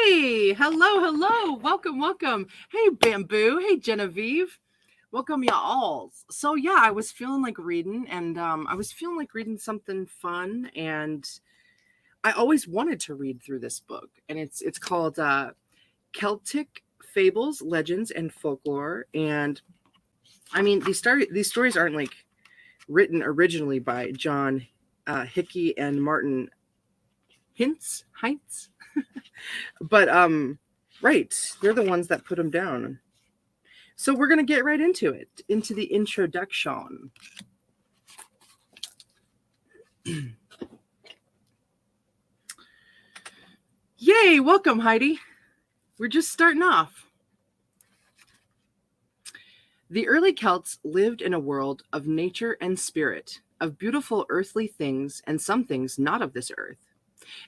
Hey, hello. Welcome. Hey, Bamboo. Hey, Genevieve. Welcome, y'all. So yeah, I was feeling like reading, and I was feeling like reading something fun, and I always wanted to read through this book, and it's called Celtic Fables, Legends, and Folklore. And I mean, these stories aren't like written originally by John Hickey and Martin Hintz, but right, they're the ones that put them down. So we're gonna get right into it, into the introduction. Yay! Welcome, Heidi. We're just starting off. The early Celts lived in a world of nature and spirit, of beautiful earthly things and some things not of this earth.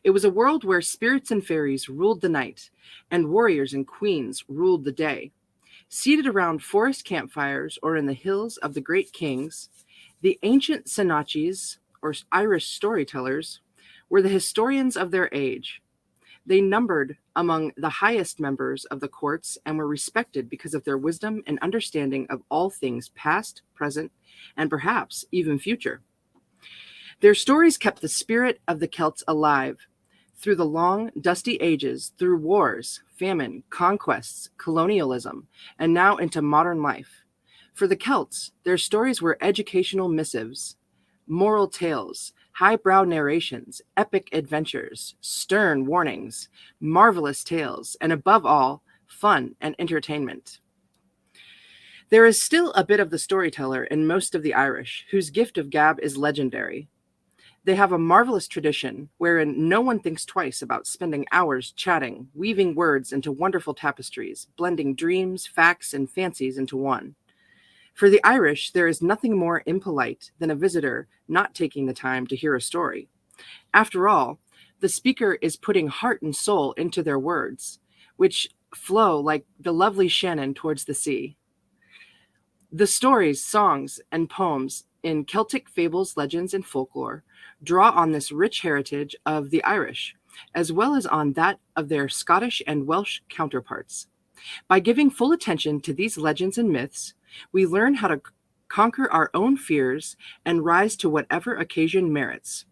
It was a world where spirits and fairies ruled the night, and warriors and queens ruled the day. Seated around forest campfires or in the hills of the great kings, the ancient Senachis, or Irish storytellers, were the historians of their age. They numbered among the highest members of the courts and were respected because of their wisdom and understanding of all things past, present, and perhaps even future. Their stories kept the spirit of the Celts alive through the long, dusty ages, through wars, famine, conquests, colonialism, and now into modern life. For the Celts, their stories were educational missives, moral tales, highbrow narrations, epic adventures, stern warnings, marvelous tales, and above all, fun and entertainment. There is still a bit of the storyteller in most of the Irish, whose gift of gab is legendary. They have a marvelous tradition wherein no one thinks twice about spending hours chatting, weaving words into wonderful tapestries, blending dreams, facts, and fancies into one. For the Irish, there is nothing more impolite than a visitor not taking the time to hear a story. After all, the speaker is putting heart and soul into their words, which flow like the lovely Shannon towards the sea. The stories, songs, and poems in Celtic fables, legends, and folklore draw on this rich heritage of the Irish, as well as on that of their Scottish and Welsh counterparts. By giving full attention to these legends and myths, we learn how to conquer our own fears and rise to whatever occasion merits.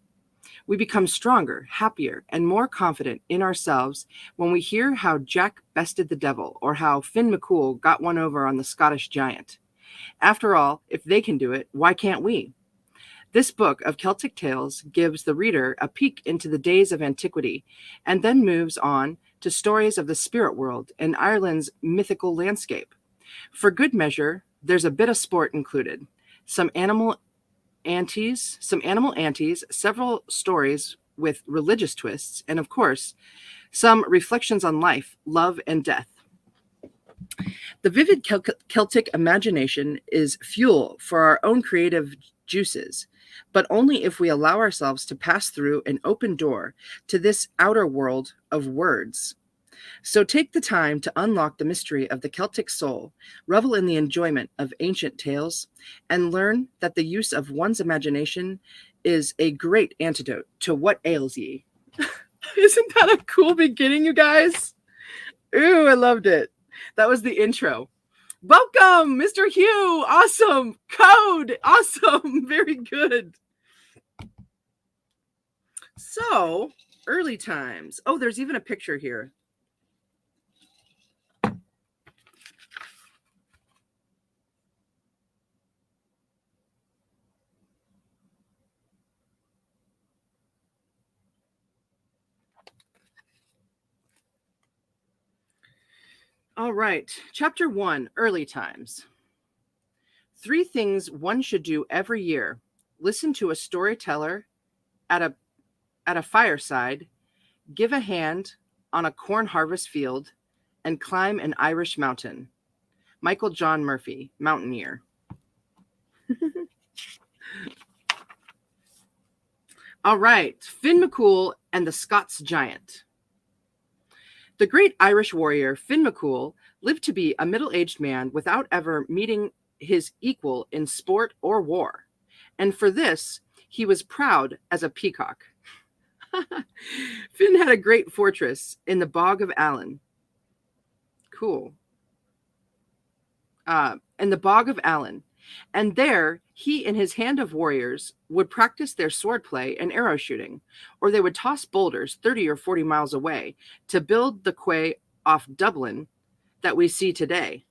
We become stronger, happier, and more confident in ourselves when we hear how Jack bested the devil or how Finn Mccool got one over on the Scottish giant. After all, if they can do it, why can't we? This book of Celtic tales gives the reader a peek into the days of antiquity and then moves on to stories of the spirit world and Ireland's mythical landscape. For good measure, there's a bit of sport included, some animal anties, several stories with religious twists, and of course, some reflections on life, love, and death. The vivid Celtic imagination is fuel for our own creative juices, but only if we allow ourselves to pass through an open door to this outer world of words. So take the time to unlock the mystery of the Celtic soul, revel in the enjoyment of ancient tales, and learn that the use of one's imagination is a great antidote to what ails ye. Isn't that a cool beginning, you guys? Ooh, I loved it. That was the intro. Welcome, Mr. Hugh. Awesome. Code. Awesome. Very good. So, early times. Oh, there's even a picture here. All right. Chapter 1, Early Times. 3 things one should do every year. Listen to a storyteller at a fireside, give a hand on a corn harvest field, and climb an Irish mountain. Michael John Murphy, Mountaineer. All right. Finn Mccool and the Scots giant. The great Irish warrior Finn Mccool lived to be a middle-aged man without ever meeting his equal in sport or war. And for this, he was proud as a peacock. Finn had a great fortress in the bog of Allen. Cool. In the bog of Allen. And there he and his hand of warriors would practice their swordplay and arrow shooting, or they would toss boulders 30 or 40 miles away to build the quay off Dublin that we see today.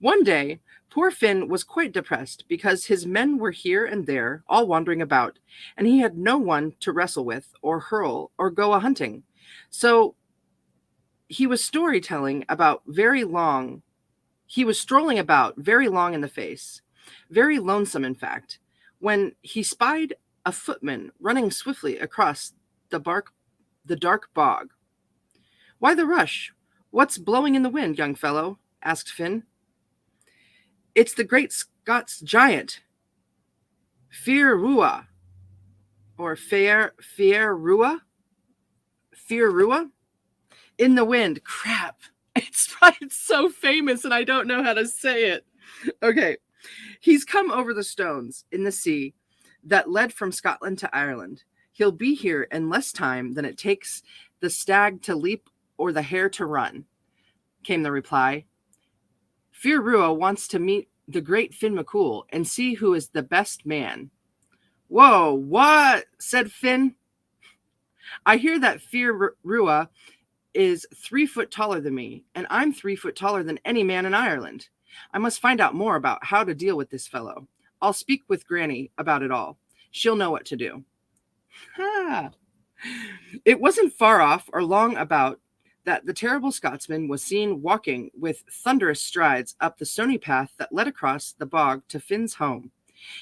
One day, poor Finn was quite depressed because his men were here and there, all wandering about, and he had no one to wrestle with or hurl or go a-hunting. So he was strolling about very long in the face, very lonesome, in fact, when he spied a footman running swiftly across the dark bog. "Why the rush? What's blowing in the wind, young fellow?" asked Finn. "It's the great Scots giant, Fir Rua, or Fir Rua, in the wind." Crap. It's so famous and I don't know how to say it. Okay. "He's come over the stones in the sea that led from Scotland to Ireland. He'll be here in less time than it takes the stag to leap or the hare to run," came the reply. "Fir Rua wants to meet the great Finn Mccool and see who is the best man." "Whoa, what?" said Finn. "I hear that Fir Rua is 3 foot taller than me, and I'm 3 foot taller than any man in Ireland. I must find out more about how to deal with this fellow. I'll speak with Granny about it all. She'll know what to do." Ha! It wasn't far off or long about that the terrible Scotsman was seen walking with thunderous strides up the stony path that led across the bog to Finn's home.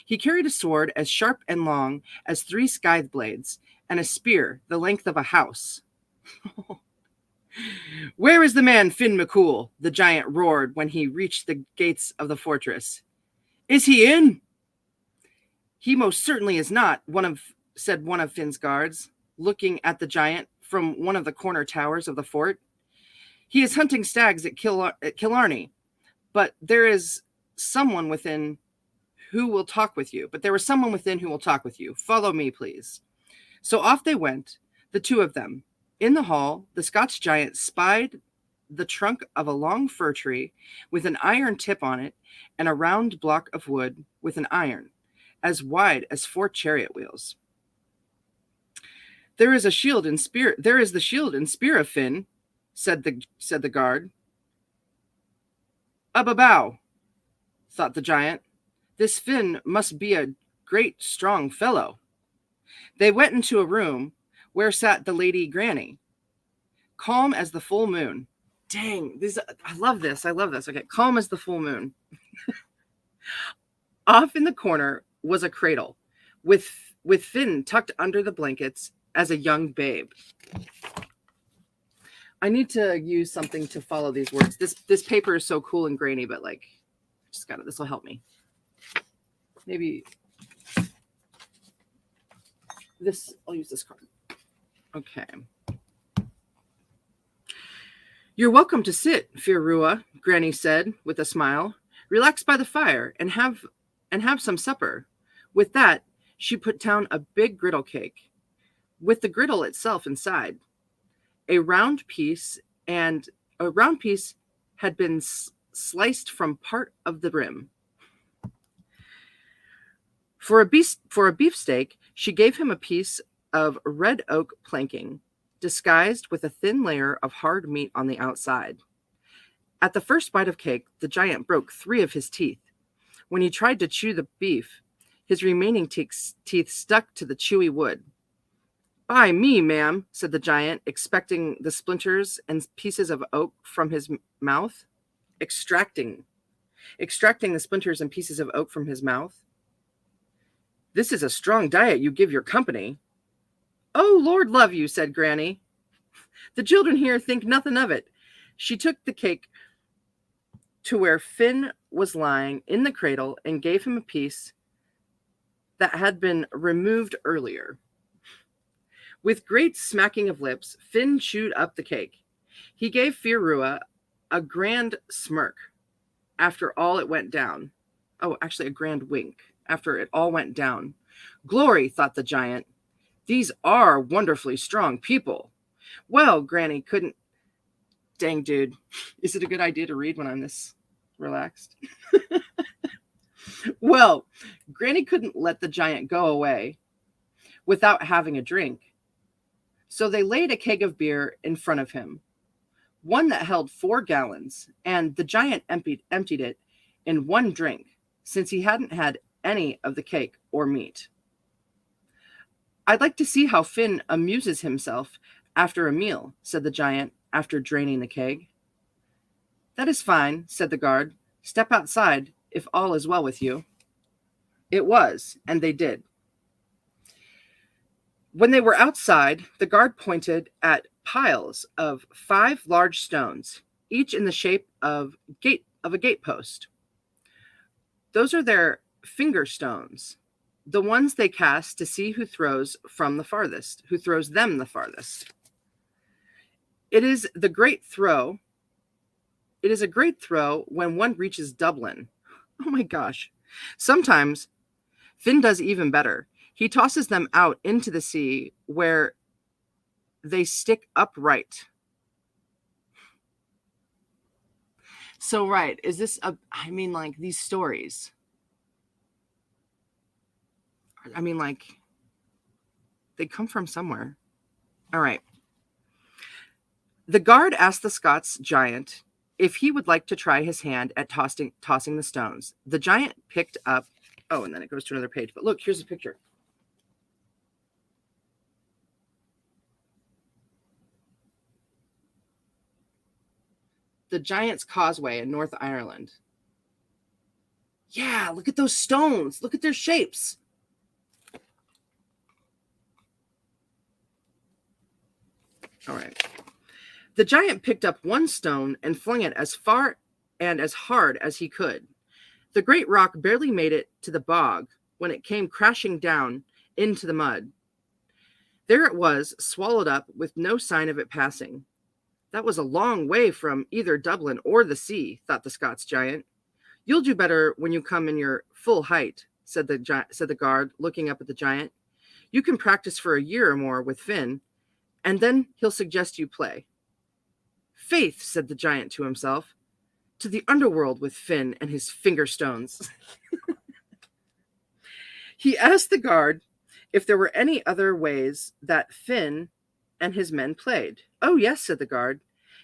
He carried a sword as sharp and long as 3 scythe blades, and a spear the length of a house. "Where is the man, Finn Mccool?" the giant roared when he reached the gates of the fortress. "Is he in?" "He most certainly is not," said one of Finn's guards, looking at the giant from one of the corner towers of the fort. "He is hunting stags at Killarney, but there is someone within who will talk with you. Follow me, please." So off they went, the two of them. In the hall, the Scots giant spied the trunk of a long fir tree with an iron tip on it and a round block of wood with an iron as wide as 4 chariot wheels. There is the shield and spear of Finn," said the guard. "Up-a-bow," thought the giant. "This Finn must be a great strong fellow." They went into a room where sat the Lady Granny, calm as the full moon. Dang, I love this. Okay, calm as the full moon. Off in the corner was a cradle with Finn tucked under the blankets as a young babe. I need to use something to follow these words. This paper is so cool and grainy, but this will help me. Maybe I'll use this card. Okay. "You're welcome to sit, Fir Rua," Granny said with a smile. "Relax by the fire and have some supper." With that, she put down a big griddle cake, with the griddle itself inside. A round piece had been sliced from part of the rim. For a beefsteak, she gave him a piece of red oak planking, disguised with a thin layer of hard meat on the outside. At the first bite of cake, the giant broke 3 of his teeth. When he tried to chew the beef, his remaining teeth stuck to the chewy wood. "By me, ma'am," said the giant, extracting the splinters and pieces of oak from his mouth. Extracting the splinters and pieces of oak from his mouth. "This is a strong diet you give your company." "Oh, Lord love you," said Granny. "The children here think nothing of it." She took the cake to where Finn was lying in the cradle and gave him a piece that had been removed earlier. With great smacking of lips, Finn chewed up the cake. He gave Fir Rua a grand smirk after all it went down. Oh, actually, a grand wink after it all went down. "Glory," thought the giant. These are wonderfully strong people. Well, Granny couldn't... Dang, dude. Is it a good idea to read when I'm this relaxed? Well, Granny couldn't let the giant go away without having a drink. So they laid a keg of beer in front of him, one that held 4 gallons, and the giant emptied it in one drink, since he hadn't had any of the cake or meat. I'd like to see how Finn amuses himself after a meal, said the giant after draining the keg. That is fine, said the guard. Step outside if all is well with you. It was, and they did. When they were outside, the guard pointed at piles of 5 large stones, each in the shape of a gatepost. Those are their finger stones, the ones they cast to see who throws them the farthest. It is a great throw when one reaches Dublin. Oh my gosh. Sometimes Finn does even better. He tosses them out into the sea where they stick upright. So, right, is this these stories? They come from somewhere. All right. The guard asked the Scots giant if he would like to try his hand at tossing the stones. The giant picked up... Oh, and then it goes to another page. But look, here's a picture. The Giant's Causeway in North Ireland. Yeah, look at those stones. Look at their shapes. All right. The giant picked up one stone and flung it as far and as hard as he could. The great rock barely made it to the bog when it came crashing down into the mud. There it was, swallowed up with no sign of it passing. That was a long way from either Dublin or the sea, thought the Scots giant. You'll do better when you come in your full height, said the guard, looking up at the giant. You can practice for a year or more with Finn, and then he'll suggest you play. Faith, said the giant to himself, to the underworld with Finn and his finger stones. He asked the guard if there were any other ways that Finn and his men played. Oh, yes, said the guard.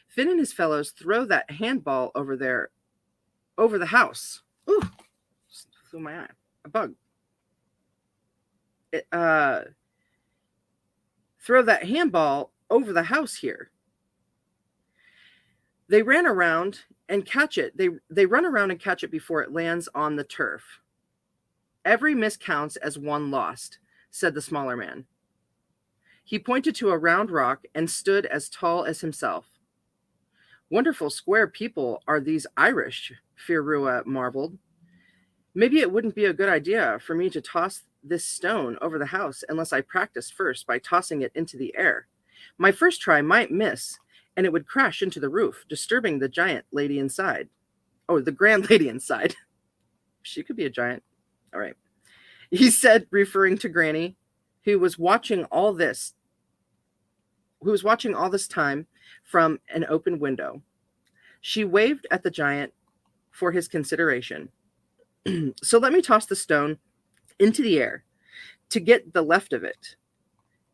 Finn and his fellows throw that handball over the house. Ooh, flew my eye. A bug. Throw that handball over the house here. They ran around and catch it. They run around and catch it before it lands on the turf. Every miss counts as one lost, said the smaller man. He pointed to a round rock and stood as tall as himself. Wonderful square people are these Irish, Firua marveled. Maybe it wouldn't be a good idea for me to toss this stone over the house unless I practiced first by tossing it into the air. My first try might miss, and it would crash into the roof, disturbing the giant lady inside. Oh, the grand lady inside. She could be a giant. All right. He said, referring to Granny, who was watching all this time from an open window. She waved at the giant for his consideration. So let me toss the stone into the air to get the left of it,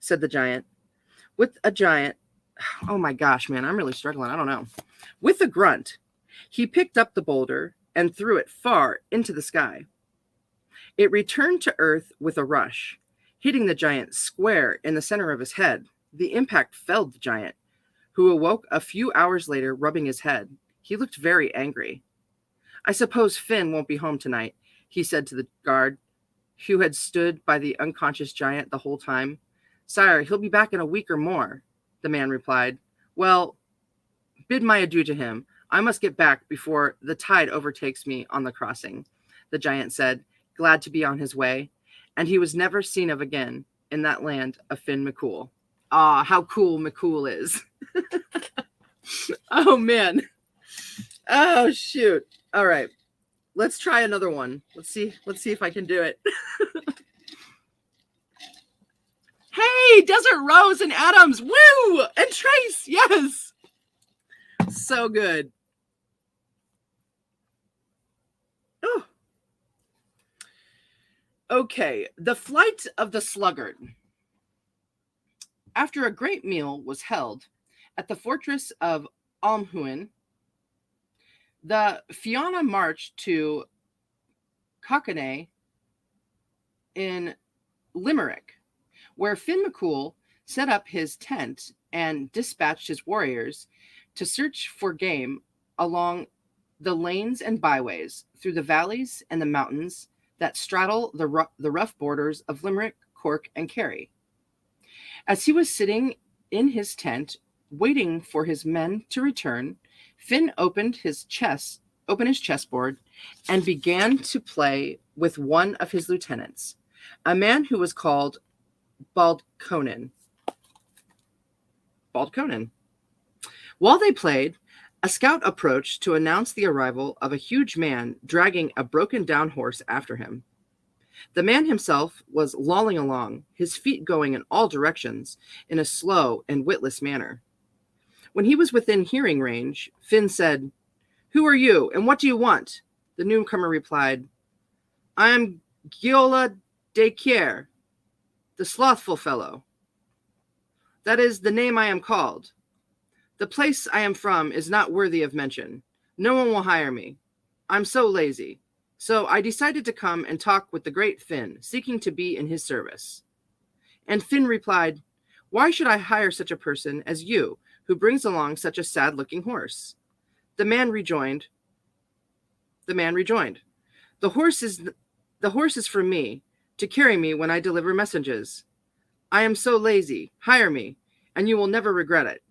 said the giant. With a giant, oh my gosh, man, I'm really struggling. I don't know. With a grunt, he picked up the boulder and threw it far into the sky. It returned to earth with a rush, hitting the giant square in the center of his head. The impact felled the giant, who awoke a few hours later, rubbing his head. He looked very angry. I suppose Finn won't be home tonight, he said to the guard, who had stood by the unconscious giant the whole time. Sire, he'll be back in a week or more, the man replied. Well, bid my adieu to him. I must get back before the tide overtakes me on the crossing, the giant said, glad to be on his way, and he was never seen of again in that land of Finn Mccool. Ah, how cool Mccool is. Oh, man. Oh, shoot. All right. Let's try another one. Let's see if I can do it. Hey, Desert Rose and Adams. Woo! And Trace. Yes. So good. Oh. Okay. The Flight of the Sluggard. After a great meal was held at the fortress of Almhuin, the Fianna marched to Causeway in Limerick, where Finn Mccool set up his tent and dispatched his warriors to search for game along the lanes and byways, through the valleys and the mountains that straddle the rough borders of Limerick, Cork, and Kerry. As he was sitting in his tent, waiting for his men to return, Finn opened his chessboard and began to play with one of his lieutenants, a man who was called Baldconan. While they played, a scout approached to announce the arrival of a huge man dragging a broken-down horse after him. The man himself was lolling along, his feet going in all directions in a slow and witless manner. When he was within hearing range, Finn said, "Who are you, and what do you want?" The newcomer replied, "I am Giola de Kier, the slothful fellow. That is the name I am called. The place I am from is not worthy of mention. No one will hire me. I'm so lazy. So I decided to come and talk with the great Finn, seeking to be in his service." And Finn replied, "Why should I hire such a person as you, who brings along such a sad-looking horse?" The man rejoined, The horse is for me, to carry me when I deliver messages. I am so lazy. Hire me, and you will never regret it."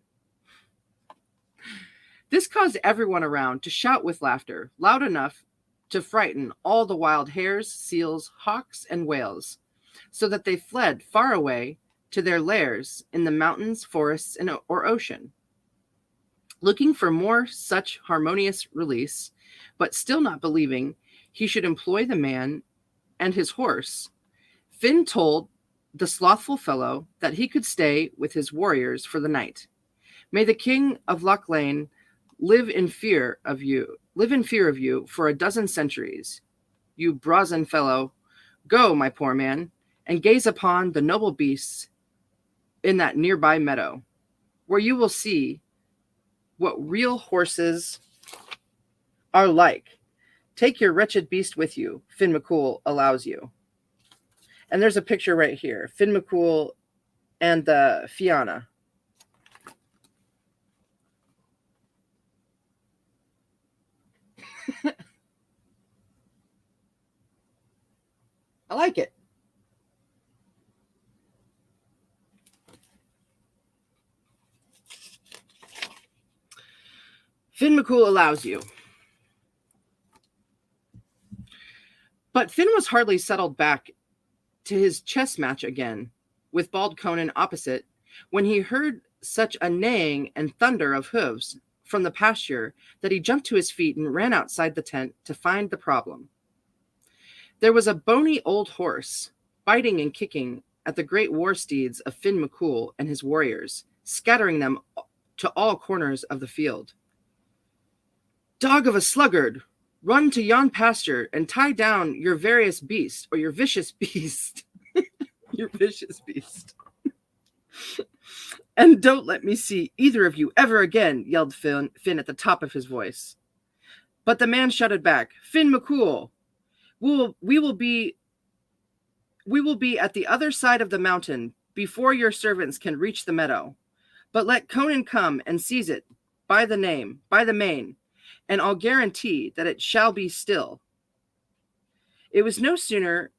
This caused everyone around to shout with laughter, loud enough to frighten all the wild hares, seals, hawks, and whales, so that they fled far away to their lairs in the mountains, forests, or ocean. Looking for more such harmonious release, but still not believing he should employ the man and his horse, Finn told the slothful fellow that he could stay with his warriors for the night. "May the king of Loch Lane live in fear of you for a dozen centuries. You brazen fellow, go, my poor man, and gaze upon the noble beasts in that nearby meadow, where you will see what real horses are like. Take your wretched beast with you. Finn Mccool allows you." And there's a picture right here. Finn Mccool and the Fianna. I like it. Finn Mccool allows you. But Finn was hardly settled back to his chess match again, with Baldconan opposite, when he heard such a neighing and thunder of hooves from the pasture that he jumped to his feet and ran outside the tent to find the problem. There was a bony old horse, biting and kicking at the great war steeds of Finn Mccool and his warriors, scattering them to all corners of the field. "Dog of a sluggard, run to yon pasture and tie down your various beast, or your vicious beast." Your vicious beast. "And don't let me see either of you ever again," yelled Finn at the top of his voice. But the man shouted back, "Finn Mccool, we will be at the other side of the mountain before your servants can reach the meadow. But let Conan come and seize it by the mane, and I'll guarantee that it shall be still." It was no sooner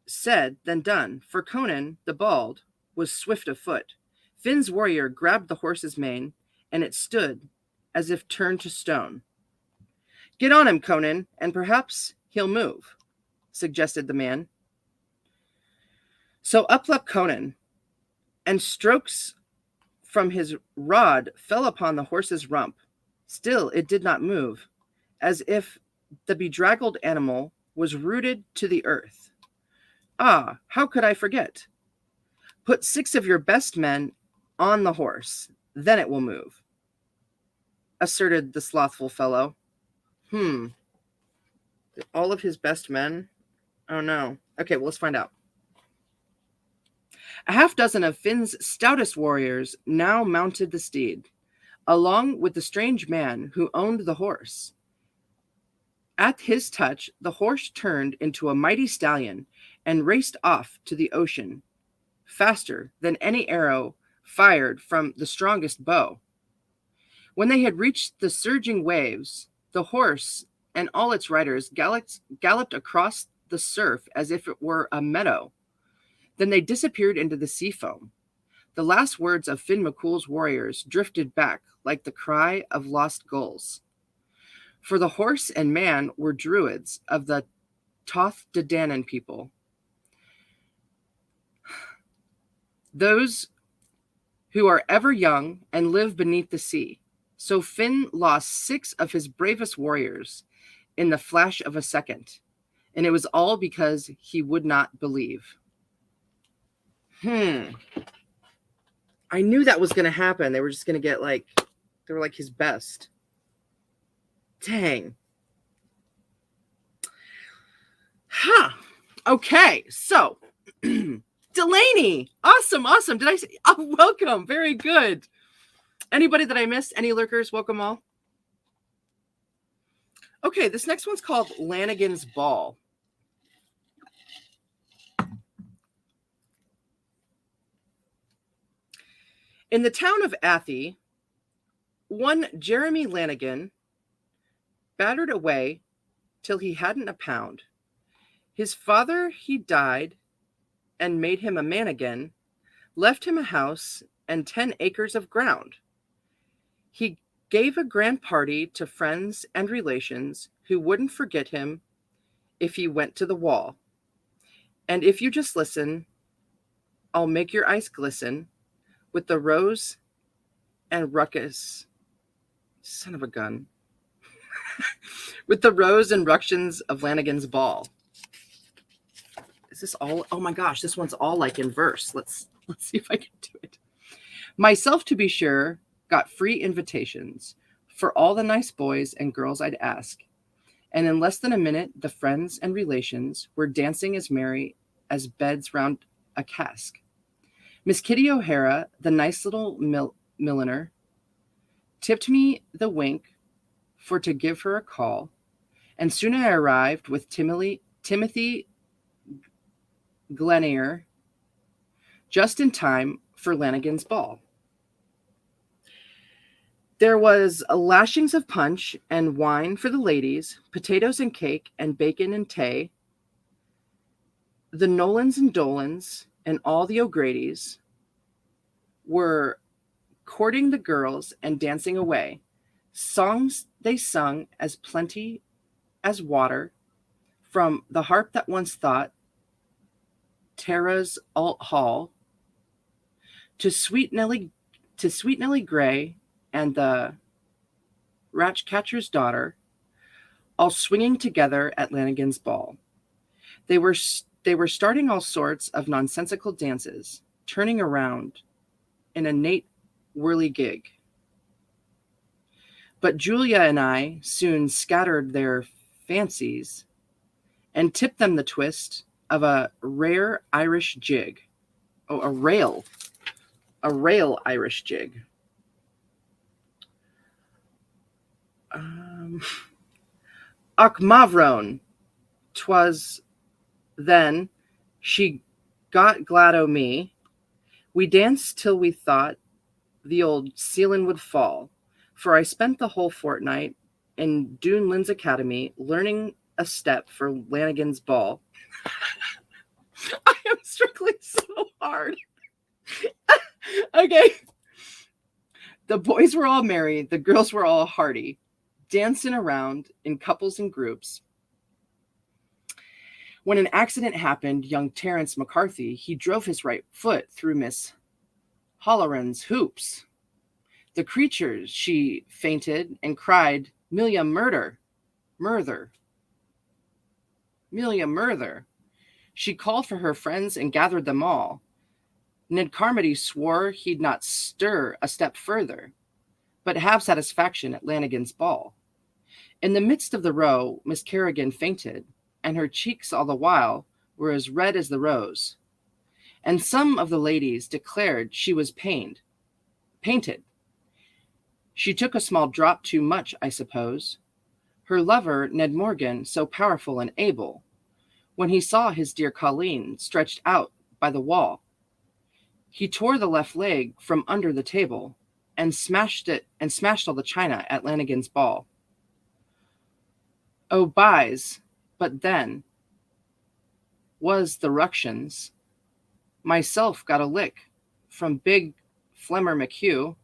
said than done, for Conan, the bald, was swift of foot. Finn's warrior grabbed the horse's mane, and it stood as if turned to stone. "Get on him, Conan, and perhaps he'll move," suggested the man. So up leapt Conan, and strokes from his rod fell upon the horse's rump. Still it did not move, as if the bedraggled animal was rooted to the earth. Ah, how could I forget? Put 6 of your best men on the horse, then it will move, asserted the slothful fellow. All of his best men? Oh no. Okay, well, let's find out. A half dozen of Finn's stoutest warriors now mounted the steed, along with the strange man who owned the horse. At his touch, the horse turned into a mighty stallion and raced off to the ocean, faster than any arrow fired from the strongest bow. When they had reached the surging waves, the horse and all its riders galloped across the surf as if it were a meadow. Then they disappeared into the sea foam. The last words of Finn Mccool's warriors drifted back like the cry of lost gulls. For the horse and man were druids of the Toth Danan people. Those who are ever young and live beneath the sea. So Finn lost 6 of his bravest warriors in the flash of a second, and it was all because he would not believe. I knew that was going to happen. They were just going to get they were like his best. Dang. Okay, so Delaney, awesome. Did I say? Oh, welcome. Very good. Anybody that I missed? Any lurkers? Welcome all. Okay, this next one's called Lanigan's Ball. In the town of Athy, one Jeremy Lanigan battered away till he hadn't a pound. His father, he died and made him a man again, left him a house and 10 acres of ground. He gave a grand party to friends and relations who wouldn't forget him if he went to the wall. And if you just listen, I'll make your eyes glisten with the rose and ruckus. Son of a gun. With the rose and ructions of Lanigan's Ball. Is this all? Oh my gosh, this one's all like in verse. Let's see if I can do it. Myself, to be sure, got free invitations for all the nice boys and girls I'd ask. And in less than a minute, the friends and relations were dancing as merry as beds round a cask. Miss Kitty O'Hara, the nice little milliner, tipped me the wink for to give her a call, and soon I arrived with Timothy Glennier, just in time for Lanigan's Ball. There was lashings of punch and wine for the ladies, potatoes and cake and bacon and tay. The Nolans and Dolans and all the O'Grady's were courting the girls and dancing away. Songs they sung as plenty as water from the harp that once thought Tara's alt hall to Sweet Nellie Gray and the Ratchcatcher's Daughter, all swinging together at Lanigan's Ball. They were starting all sorts of nonsensical dances, turning around in a Nate whirligig. But Julia and I soon scattered their fancies and tipped them the twist of a rare Irish jig. Oh, a rail Irish jig. Mavron, 'twas then she got glad o' me. We danced till we thought the old ceiling would fall, for I spent the whole fortnight in Dunelin's Academy learning a step for Lanigan's Ball. I am struggling so hard. Okay. The boys were all merry, the girls were all hearty, dancing around in couples and groups. When an accident happened, young Terence McCarthy, he drove his right foot through Miss Holloran's hoops. The creature, she fainted and cried, "Milia murder, murder, Milia murder." She called for her friends and gathered them all. Ned Carmody swore he'd not stir a step further, but have satisfaction at Lanigan's ball. In the midst of the row, Miss Kerrigan fainted, and her cheeks all the while were as red as the rose. And some of the ladies declared she was painted. She took a small drop too much, I suppose. Her lover, Ned Morgan, so powerful and able, when he saw his dear Colleen stretched out by the wall, he tore the left leg from under the table and smashed all the china at Lanigan's ball. Oh, byes, but then was the ructions. Myself got a lick from big Flemmer Mccool,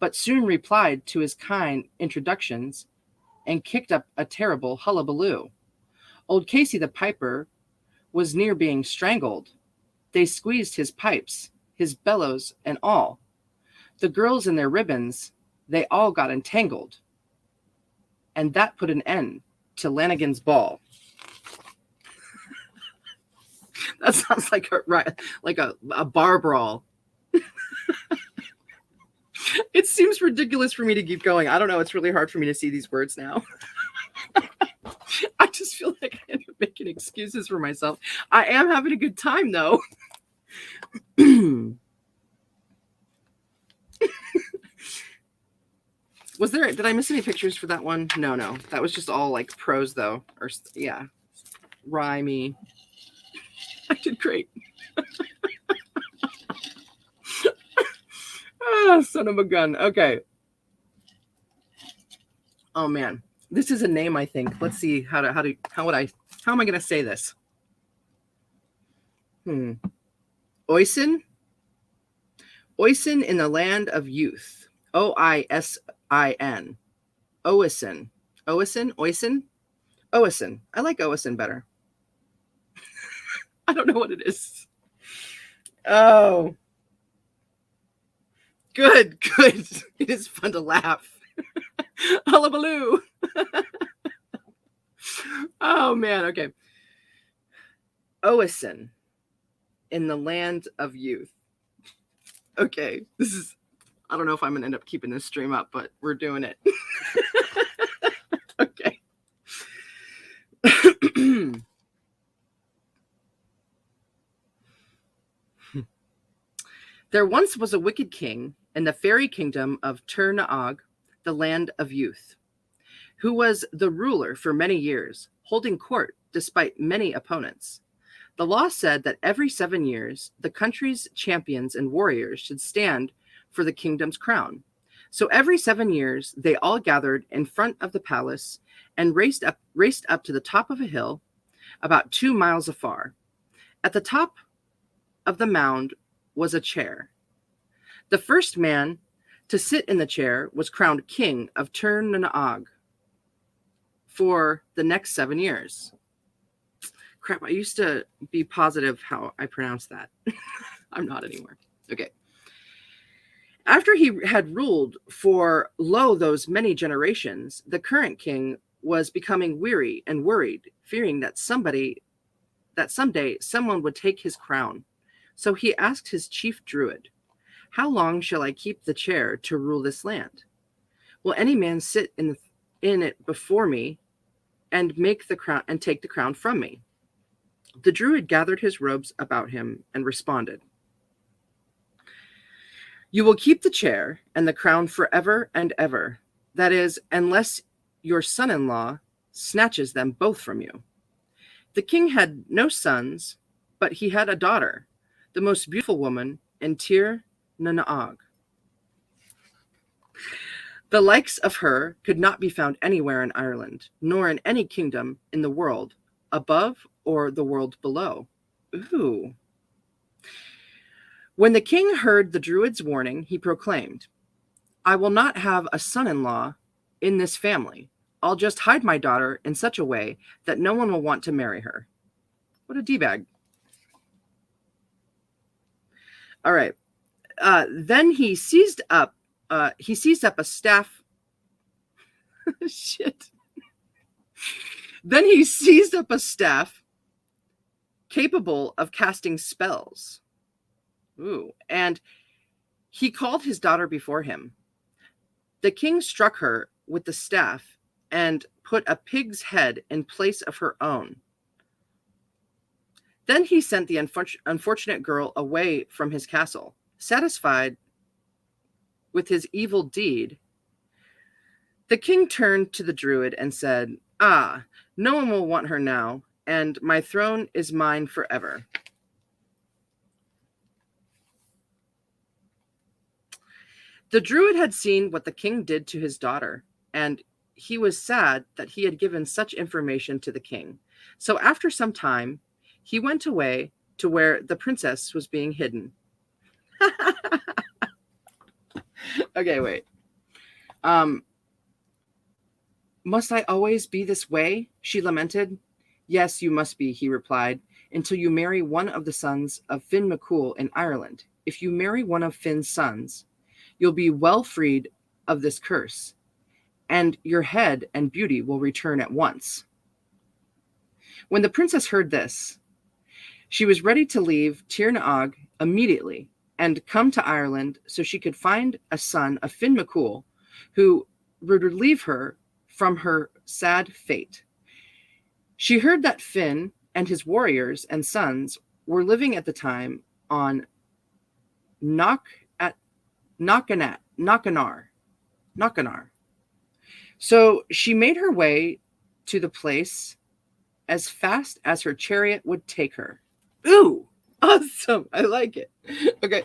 but soon replied to his kind introductions and kicked up a terrible hullabaloo. Old Casey the piper was near being strangled. They squeezed his pipes, his bellows, and all. The girls in their ribbons, they all got entangled. And that put an end to Lanigan's ball. That sounds like a bar brawl. It seems ridiculous for me to keep going. I don't know. It's really hard for me to see these words now. I just feel like I end up making excuses for myself. I am having a good time, though. Did I miss any pictures for that one? No. That was just all like prose, though. Or, yeah. Rhymey. I did great. Oh, son of a gun. Okay. Oh man, this is a name. I think. Let's see how am I going to say this? Oisin in the land of youth. Oisin. Oisin. I like Oisin better. I don't know what it is. Oh. Good. It is fun to laugh. Hullabaloo. Oh, man. Okay. Oisin in the land of youth. Okay. I don't know if I'm going to end up keeping this stream up, but we're doing it. Okay. There once was a wicked king in the fairy kingdom of Tir Naog, the land of youth, who was the ruler for many years, holding court despite many opponents. The law said that every 7 years, the country's champions and warriors should stand for the kingdom's crown. So every 7 years, they all gathered in front of the palace and raced up to the top of a hill about 2 miles afar. At the top of the mound was a chair. The first man to sit in the chair was crowned king of Tir Naog for the next 7 years. Crap, I used to be positive how I pronounced that. I'm not anymore. Okay. After he had ruled for those many generations, the current king was becoming weary and worried, fearing that someday someone would take his crown. So he asked his chief druid, "How long shall I keep the chair to rule this land? Will any man sit in it before me and take the crown from me?" The druid gathered his robes about him and responded, "You will keep the chair and the crown forever and ever. That is, unless your son-in-law snatches them both from you." The king had no sons, but he had a daughter, the most beautiful woman in Tir Naog. The likes of her could not be found anywhere in Ireland, nor in any kingdom in the world above or the world below. Ooh. When the king heard the druid's warning, he proclaimed, "I will not have a son-in-law in this family. I'll just hide my daughter in such a way that no one will want to marry her." What a D-bag. All right. Then he seized up a staff. Shit. Then he seized up a staff capable of casting spells. Ooh. And he called his daughter before him. The king struck her with the staff and put a pig's head in place of her own. Then he sent the unfortunate girl away from his castle. Satisfied with his evil deed, the king turned to the druid and said, "Ah, no one will want her now, and my throne is mine forever." The druid had seen what the king did to his daughter, and he was sad that he had given such information to the king. So after some time, he went away to where the princess was being hidden. Okay, wait. Must I always be this way? She lamented. Yes, you must be, he replied, until you marry one of the sons of Finn Mccool in Ireland. If you marry one of Finn's sons, you'll be well freed of this curse, and your head and beauty will return at once. When the princess heard this, she was ready to leave Tir na Og immediately and come to Ireland so she could find a son of Finn Mccool who would relieve her from her sad fate. She heard that Finn and his warriors and sons were living at the time on Knockanar. So she made her way to the place as fast as her chariot would take her. Ooh, awesome. I like it. Okay.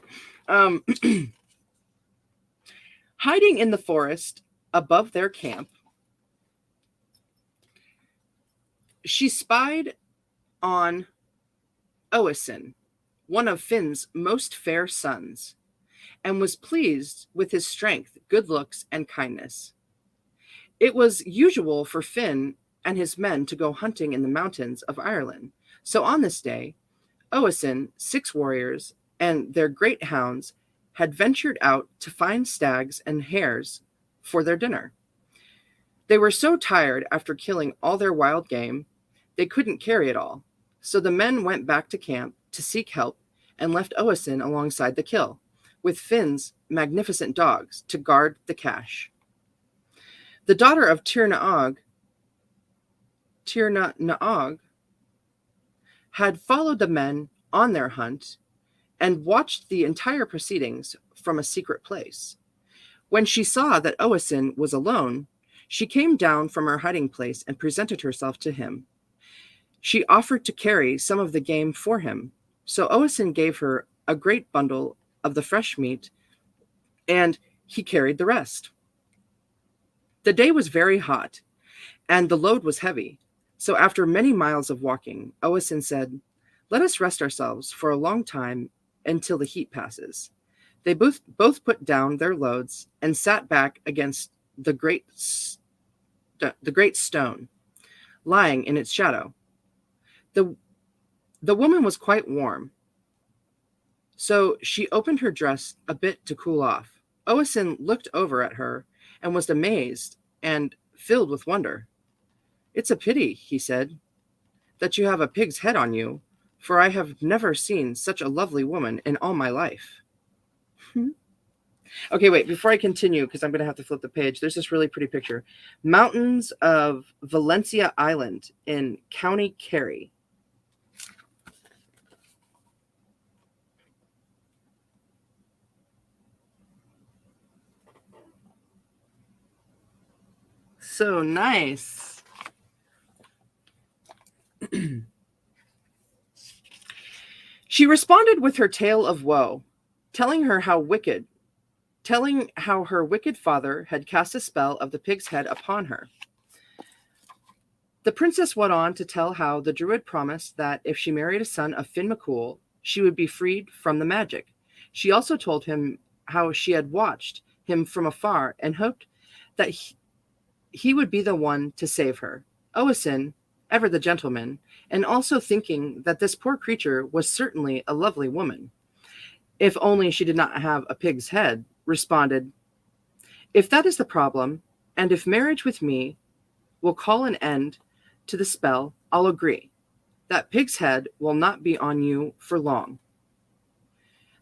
Hiding in the forest above their camp, she spied on Oisin, one of Finn's most fair sons, and was pleased with his strength, good looks, and kindness. It was usual for Finn and his men to go hunting in the mountains of Ireland. So on this day, Oisin, 6 warriors, and their great hounds had ventured out to find stags and hares for their dinner. They were so tired after killing all their wild game, they couldn't carry it all. So the men went back to camp to seek help and left Oisin alongside the kill, with Finn's magnificent dogs to guard the cache. The daughter of Tir na Og, had followed the men on their hunt and watched the entire proceedings from a secret place. When she saw that Oisin was alone, she came down from her hiding place and presented herself to him. She offered to carry some of the game for him, so Oisin gave her a great bundle of the fresh meat, and he carried the rest. The day was very hot, and the load was heavy, so after many miles of walking, Oisin said, "Let us rest ourselves for a long time until the heat passes." They both put down their loads and sat back against the great stone, lying in its shadow. The woman was quite warm, so she opened her dress a bit to cool off. Oisin looked over at her and was amazed and filled with wonder. "It's a pity," he said, "that you have a pig's head on you, for I have never seen such a lovely woman in all my life." Okay, wait, before I continue, because I'm going to have to flip the page, there's this really pretty picture. Mountains of Valencia Island in County Kerry. So nice. She responded with her tale of woe, telling how her wicked father had cast a spell of the pig's head upon her. The princess went on to tell how the druid promised that if she married a son of Finn Mccool, she would be freed from the magic. She also told him how she had watched him from afar and hoped that he would be the one to save her. Oisin, ever the gentleman, and also thinking that this poor creature was certainly a lovely woman, if only she did not have a pig's head, responded, "If that is the problem, and if marriage with me will call an end to the spell, I'll agree. That pig's head will not be on you for long."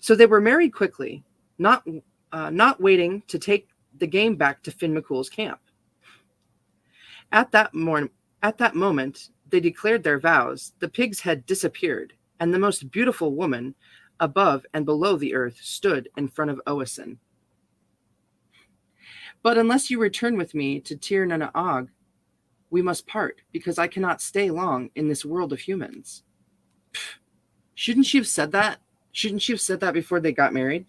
So they were married quickly, not waiting to take the game back to Mccool's camp. At that moment, they declared their vows. The pig's head disappeared, and the most beautiful woman above and below the earth stood in front of Oisin. But unless you return with me to Tir na Og, we must part, because I cannot stay long in this world of humans. Pfft. Shouldn't she have said that? Shouldn't she have said that before they got married?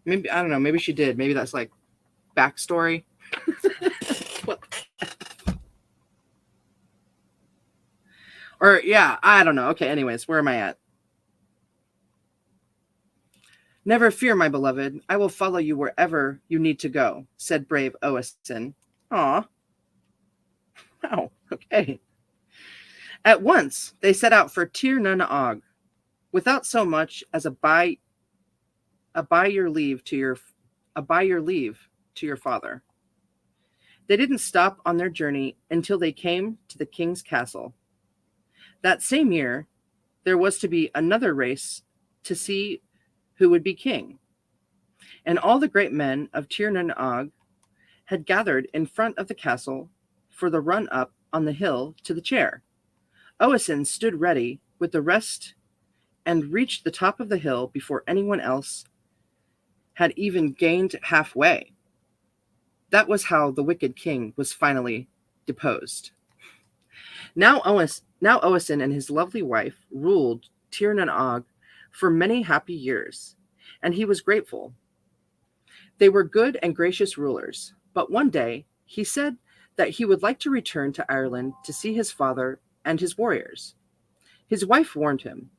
Maybe, I don't know, maybe she did. Maybe that's like backstory. Or, yeah, I don't know. Okay, anyways, where am I at? Never fear, my beloved. I will follow you wherever you need to go, said brave Oisin. Aw. Wow, okay. At once, they set out for Tir na Og, without so much as a by your leave to your father. They didn't stop on their journey until they came to the king's castle. That same year, there was to be another race to see who would be king. And all the great men of Tir na Og had gathered in front of the castle for the run up on the hill to the chair. Oisin stood ready with the rest and reached the top of the hill before anyone else had even gained halfway. That was how the wicked king was finally deposed. Now Oisin and his lovely wife ruled Tir na Og for many happy years, and he was grateful. They were good and gracious rulers, but one day he said that he would like to return to Ireland to see his father and his warriors. His wife warned him,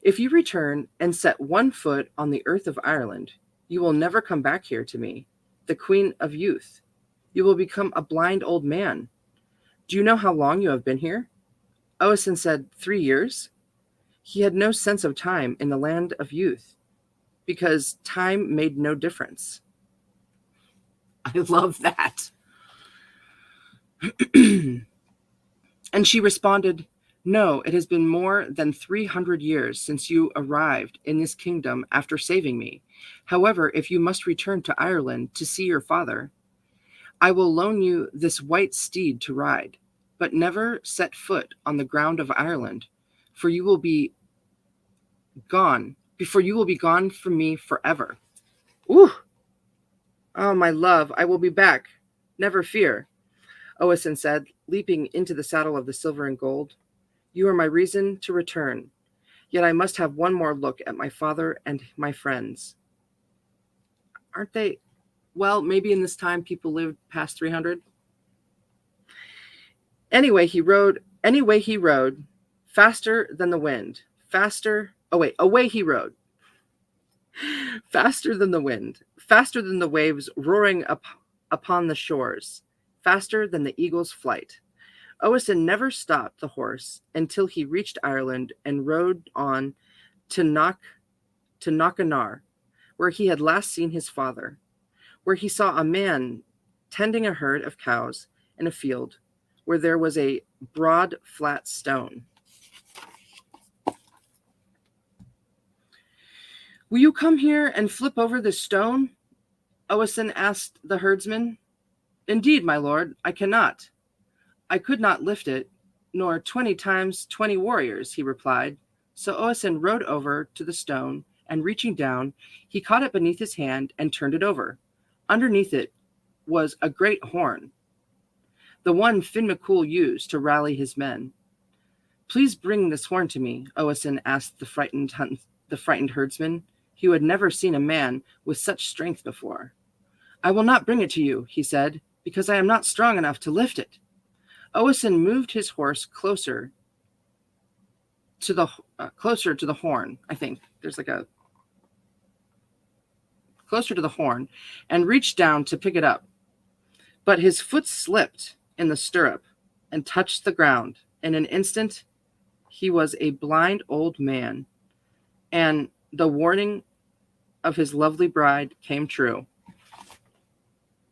"If you return and set one foot on the earth of Ireland, you will never come back here to me, the Queen of Youth. You will become a blind old man. Do you know how long you have been here?" Oisin said, 3 years. He had no sense of time in the land of youth, because time made no difference. I love that. And she responded, "No, it has been more than 300 years since you arrived in this kingdom after saving me. However, if you must return to Ireland to see your father, I will loan you this white steed to ride, but never set foot on the ground of Ireland, for you will be gone from me forever." Ooh. Oh, my love, I will be back. Never fear, Oisin said, leaping into the saddle of the silver and gold. "You are my reason to return. Yet I must have one more look at my father and my friends." Aren't they? Well, maybe in this time people lived past 300. Anyway, he rode, faster than the wind. Away he rode. Faster than the wind, faster than the waves roaring upon the shores, faster than the eagle's flight. Oisin never stopped the horse until he reached Ireland and rode on to Knockanar, where he had last seen his father, where he saw a man tending a herd of cows in a field where there was a broad, flat stone. "Will you come here and flip over this stone?" Oisin asked the herdsman. "Indeed, my lord, I cannot. I could not lift it, nor 20 times 20 warriors," he replied. So Oisin rode over to the stone, and reaching down, he caught it beneath his hand and turned it over. Underneath it was a great horn, the one Mccool used to rally his men. "Please bring this horn to me," Oisin asked the frightened herdsman, who had never seen a man with such strength before. "I will not bring it to you," he said, "because I am not strong enough to lift it." Oisin moved his horse closer to the horn. I think there's like a closer to the horn, and reached down to pick it up. But his foot slipped in the stirrup and touched the ground. In an instant, he was a blind old man, and the warning of his lovely bride came true.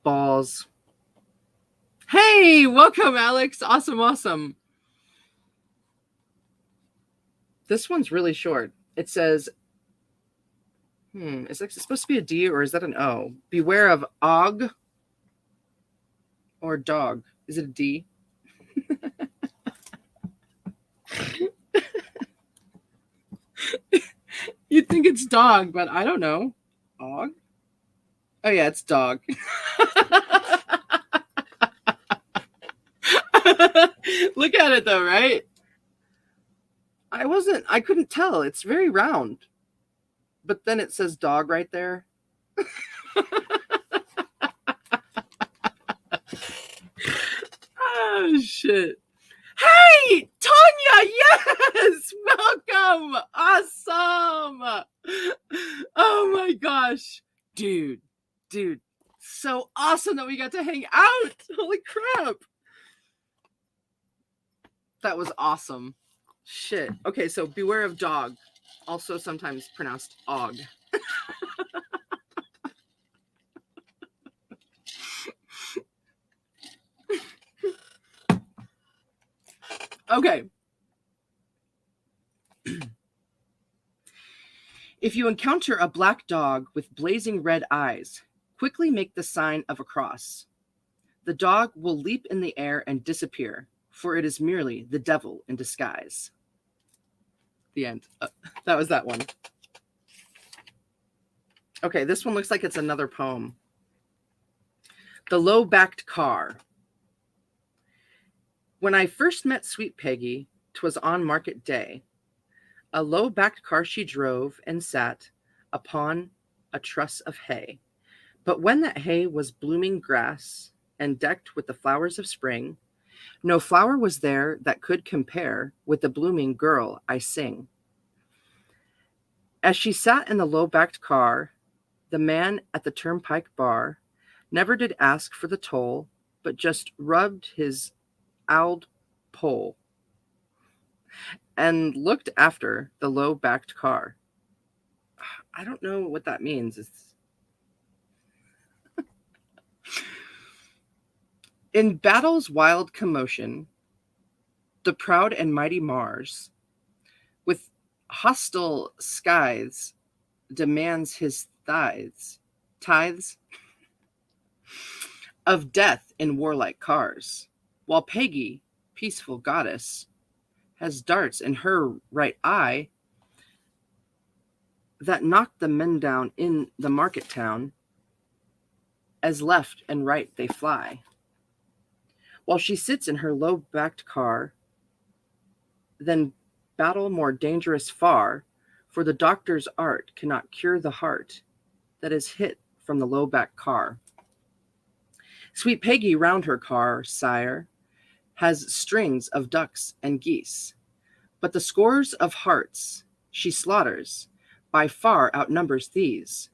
Balls. Hey, welcome, Alex. Awesome. This one's really short. It says, Is it supposed to be a D or is that an O? Beware of og or dog. Is it a D? You'd think it's dog, but I don't know. Og? Oh yeah, it's dog. Look at it though, right? I couldn't tell. It's very round. But then it says dog right there. Oh shit. Hey, Tanya, yes! Welcome! Awesome! Oh my gosh. Dude, so awesome that we got to hang out. Holy crap. That was awesome. Shit. Okay, so beware of dog. Also sometimes pronounced og. Okay. If you encounter a black dog with blazing red eyes, quickly make the sign of a cross. The dog will leap in the air and disappear, for it is merely the devil in disguise. The end. That was that one. Okay, this one looks like it's another poem. The Low-Backed Car. When I first met sweet Peggy, 'twas on market day. A low-backed car she drove and sat upon a truss of hay. But when that hay was blooming grass and decked with the flowers of spring, no flower was there that could compare with the blooming girl I sing. As she sat in the low-backed car, the man at the turnpike bar never did ask for the toll, but just rubbed his owled pole and looked after the low-backed car. I don't know what that means. In battle's wild commotion, the proud and mighty Mars, with hostile skies, demands his tithes of death in warlike cars, while Peggy, peaceful goddess, has darts in her right eye that knock the men down in the market town, as left and right they fly. While she sits in her low-backed car, then battle more dangerous far, for the doctor's art cannot cure the heart that is hit from the low-backed car. Sweet Peggy round her car, sire, has strings of ducks and geese, but the scores of hearts she slaughters by far outnumbers these,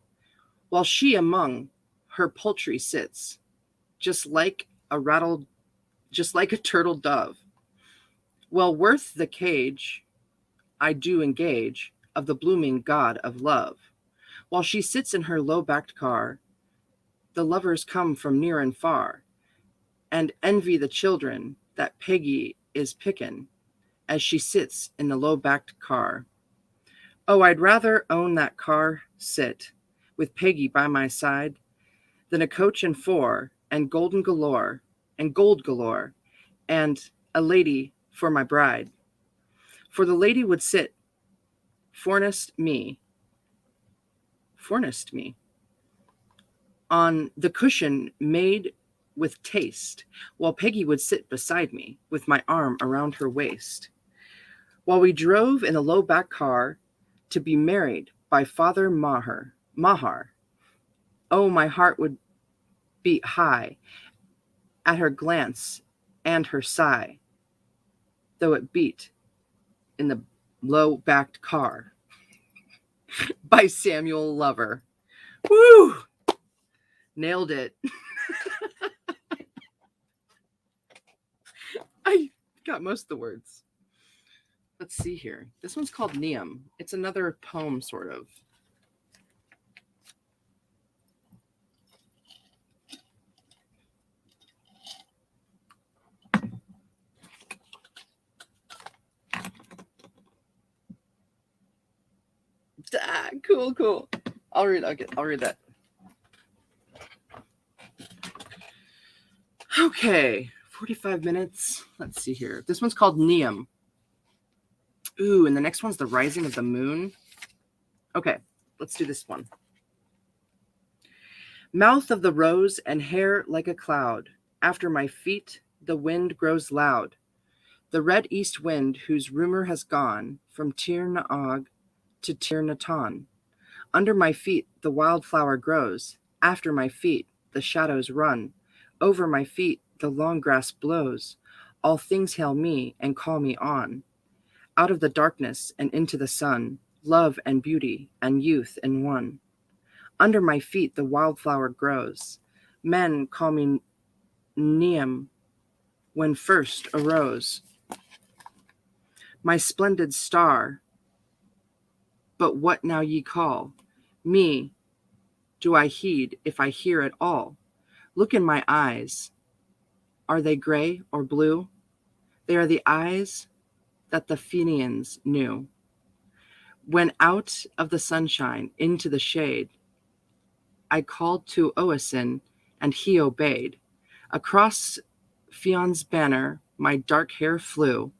while she among her poultry sits, just like a turtle dove. Well worth the cage I do engage of the blooming god of love. While she sits in her low-backed car, the lovers come from near and far, and envy the children that Peggy is pickin' as she sits in the low-backed car. Oh, I'd rather own that car sit with Peggy by my side than a coach and four and gold galore, and a lady for my bride. For the lady would sit fornest me on the cushion made with taste, while Peggy would sit beside me with my arm around her waist, while we drove in a low-back car to be married by Father Mahar. Oh, my heart would beat high at her glance and her sigh, though it beat in the low-backed car. By Samuel Lover. Woo! Nailed it. I got most of the words. Let's see here. This one's called Neum. It's another poem, sort of. Ah, cool. I'll read that. Okay, 45 minutes. Let's see here. This one's called Neum. Ooh, and the next one's The Rising of the Moon. Okay, let's do this one. Mouth of the rose and hair like a cloud. After my feet, the wind grows loud. The red east wind whose rumor has gone from Tir na Og to Tir na Ton. Under my feet, the wildflower grows. After my feet, the shadows run. Over my feet, the long grass blows. All things hail me and call me on. Out of the darkness and into the sun, love and beauty and youth in one. Under my feet, the wildflower grows. Men call me Neum when first arose. My splendid star, but what now ye call me? Do I heed if I hear at all? Look in my eyes. Are they gray or blue? They are the eyes that the Fenians knew. When out of the sunshine into the shade, I called to Oisin, and he obeyed. Across Fion's banner my dark hair flew,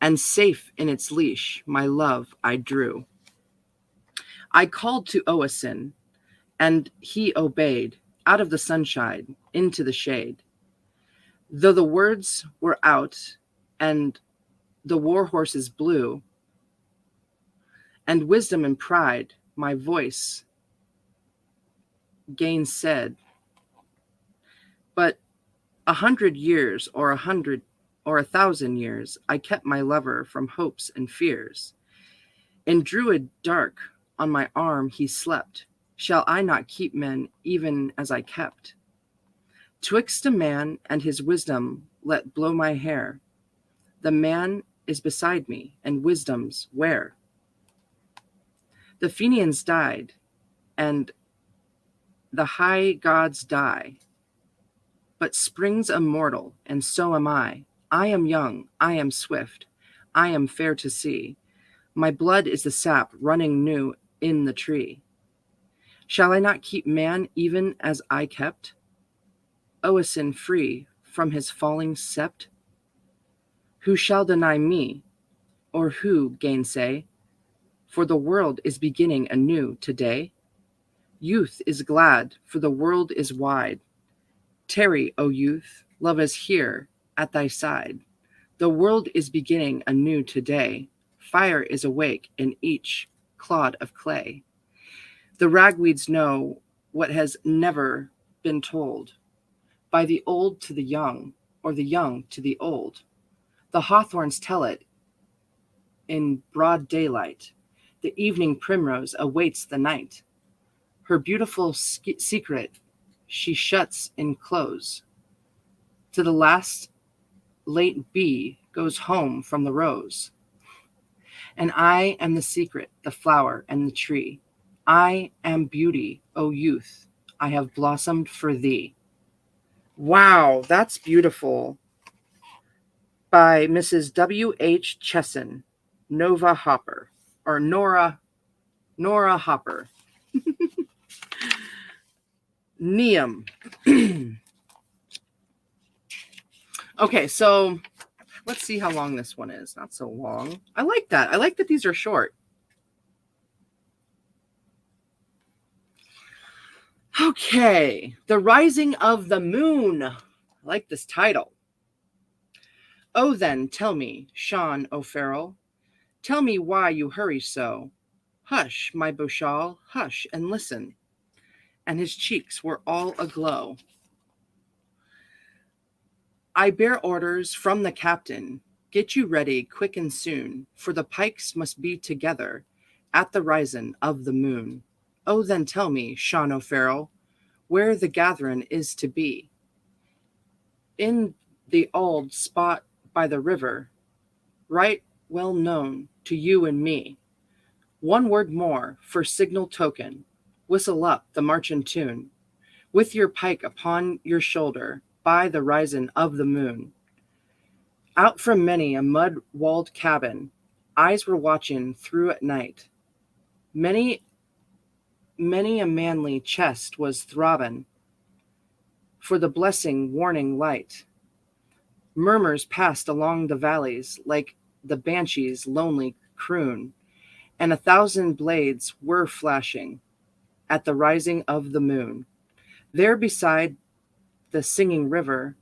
and safe in its leash my love I drew. I called to Oisin, and he obeyed. Out of the sunshine into the shade. Though the words were out, and the war horses blew, and wisdom and pride my voice gainsaid. But 100 years or 100 or 1,000 years I kept my lover from hopes and fears. In druid dark on my arm he slept. Shall I not keep men even as I kept? Twixt a man and his wisdom let blow my hair. The man is beside me, and wisdom's where? The Fenians died, and the high gods die. But spring's immortal, and so am I. I am young, I am swift, I am fair to see. My blood is the sap running new in the tree. Shall I not keep man even as I kept Oisin free from his falling sept? Who shall deny me, or who gainsay? For the world is beginning anew today. Youth is glad, for the world is wide. Tarry, O youth, love is here at thy side. The world is beginning anew today. Fire is awake in each clod of clay. The ragweeds know what has never been told, by the old to the young, or the young to the old. The hawthorns tell it in broad daylight. The evening primrose awaits the night. Her beautiful secret she shuts in close. To the last late bee goes home from the rose. And I am the secret, the flower, and the tree. I am beauty, O youth. I have blossomed for thee. Wow, that's beautiful. By Mrs. W.H. Chesson, Nora Hopper. Neum. Okay, so let's see how long this one is. Not so long. I like that. I like that these are short. Okay, The Rising of the Moon. I like this title. Oh, then, tell me, Sean O'Farrell, tell me why you hurry so. Hush, my Beauchal, hush and listen. And his cheeks were all aglow. I bear orders from the captain. Get you ready quick and soon, for the pikes must be together at the rising of the moon. Oh, then tell me, Sean O'Farrell, where the gathering is to be. In the old spot by the river, right well known to you and me. One word more for signal token. Whistle up the marching tune, with your pike upon your shoulder by the rising of the moon. Out from many a mud-walled cabin, eyes were watching through at night. Many, many a manly chest was throbbing for the blessing warning light. Murmurs passed along the valleys like the banshee's lonely croon, and 1,000 blades were flashing at the rising of the moon. There beside the singing river,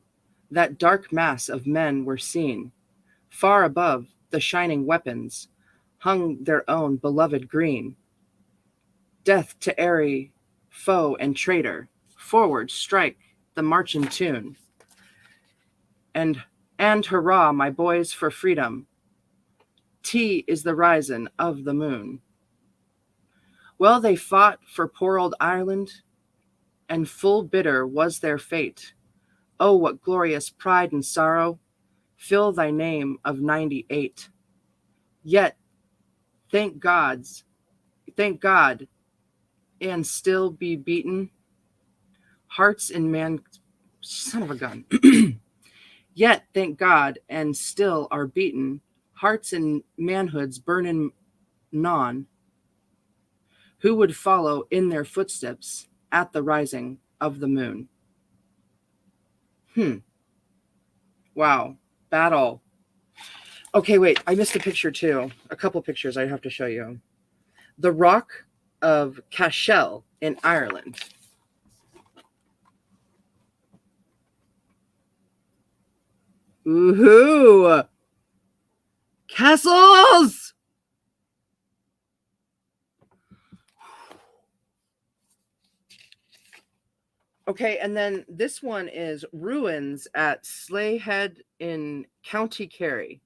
that dark mass of men were seen. Far above the shining weapons hung their own beloved green. Death to airy foe and traitor, forward strike the marching tune. And hurrah, my boys, for freedom. T is the rising of the moon. Well, they fought for poor old Ireland, and full bitter was their fate. Oh, what glorious pride and sorrow fill thy name of 98. Yet, thank God, and still be beaten. Hearts in man, son of a gun. Yet, thank God, and still are beaten. Hearts in manhoods burning non. Who would follow in their footsteps at the rising of the moon? Wow. Battle. Okay, wait. I missed a picture too. A couple pictures I have to show you. The Rock of Cashel in Ireland. Woohoo! Castles! Okay, and then this one is ruins at Slayhead in County Kerry.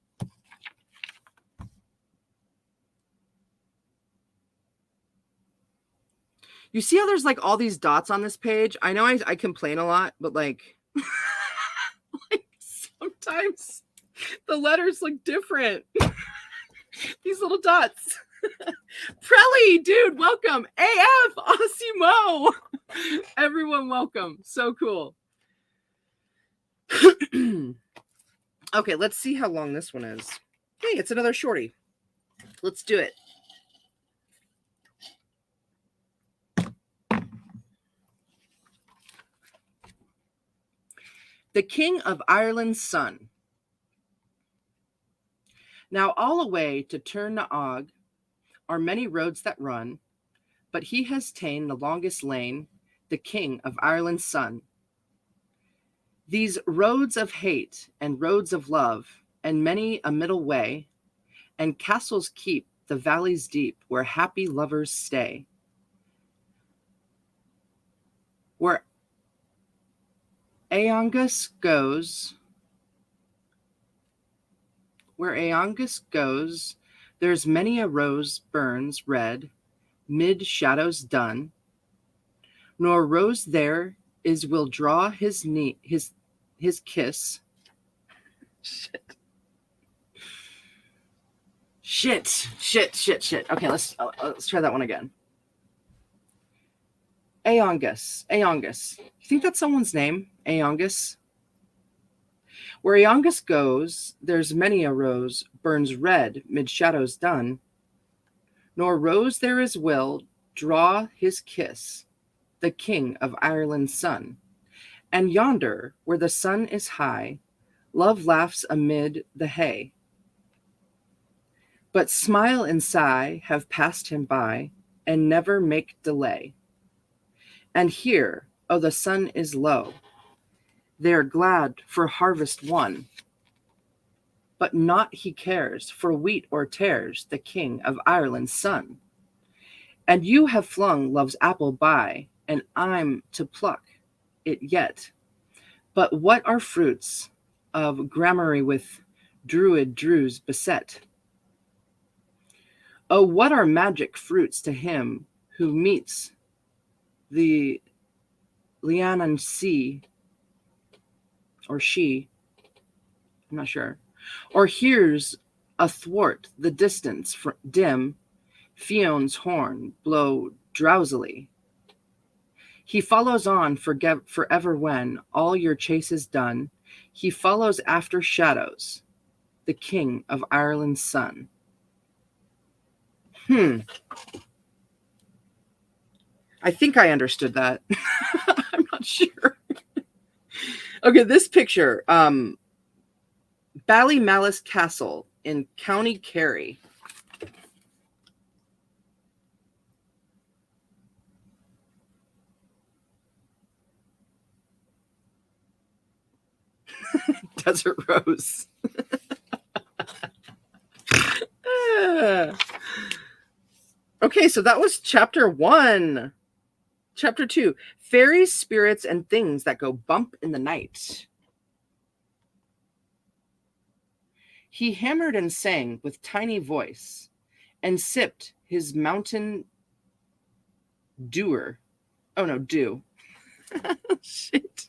You see how there's like all these dots on this page? I know I complain a lot, but like, like sometimes the letters look different. These little dots. Prelly, dude, welcome. AF, Osimo. Everyone, welcome. So cool. Okay, let's see how long this one is. Hey, it's another shorty. Let's do it. The King of Ireland's Son. Now all away to Turnaog are many roads that run, but he has ta'en the longest lane, the King of Ireland's Son. These roads of hate and roads of love, and many a middle way, and castles keep the valleys deep where happy lovers stay. Where Aongus goes, there's many a rose burns red, mid shadows dun, nor rose there is will draw his kiss. Shit. Okay, let's try that one again. Aongus. You think that's someone's name? Aongus? Where Aongus goes, there's many a rose burns red mid shadows dun, nor rose there is will draw his kiss, the King of Ireland's Son. And yonder, where the sun is high, love laughs amid the hay. But smile and sigh have passed him by, and never make delay. And here, oh, the sun is low, they are glad for harvest won. But naught he cares for wheat or tares, the King of Ireland's Son. And you have flung love's apple by, and I'm to pluck it yet. But what are fruits of gramarye with drues beset? Oh, what are magic fruits to him who meets the Lianan sea, or she, I'm not sure, or hears athwart the distance dim Fion's horn blow drowsily. He follows on forever when all your chase is done. He follows after shadows, the King of Ireland's Son. I think I understood that. I'm not sure. Okay, this picture. Ballymalice Castle in County Kerry. Desert Rose. Okay, so that was chapter 1. Chapter 2, fairies, spirits, and things that go bump in the night. He hammered and sang with tiny voice, and sipped his mountain dew. Shit.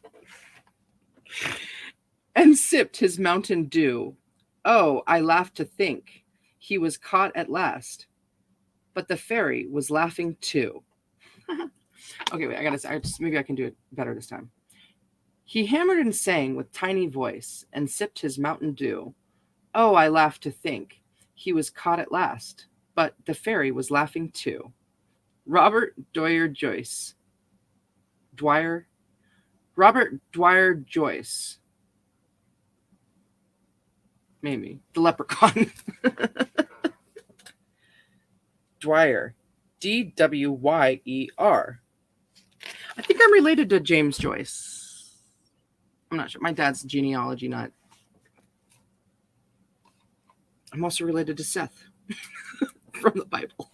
And sipped his mountain dew. Oh, I laughed to think he was caught at last, but the fairy was laughing too. Okay, wait, maybe I can do it better this time. He hammered and sang with tiny voice, and sipped his mountain dew. Oh, I laughed to think he was caught at last, but the fairy was laughing too. Robert Dwyer Joyce. Robert Dwyer Joyce. Maybe. The Leprechaun. Dwyer. Dwyer. I think I'm related to James Joyce. I'm not sure. My dad's a genealogy nut. I'm also related to Seth from the Bible.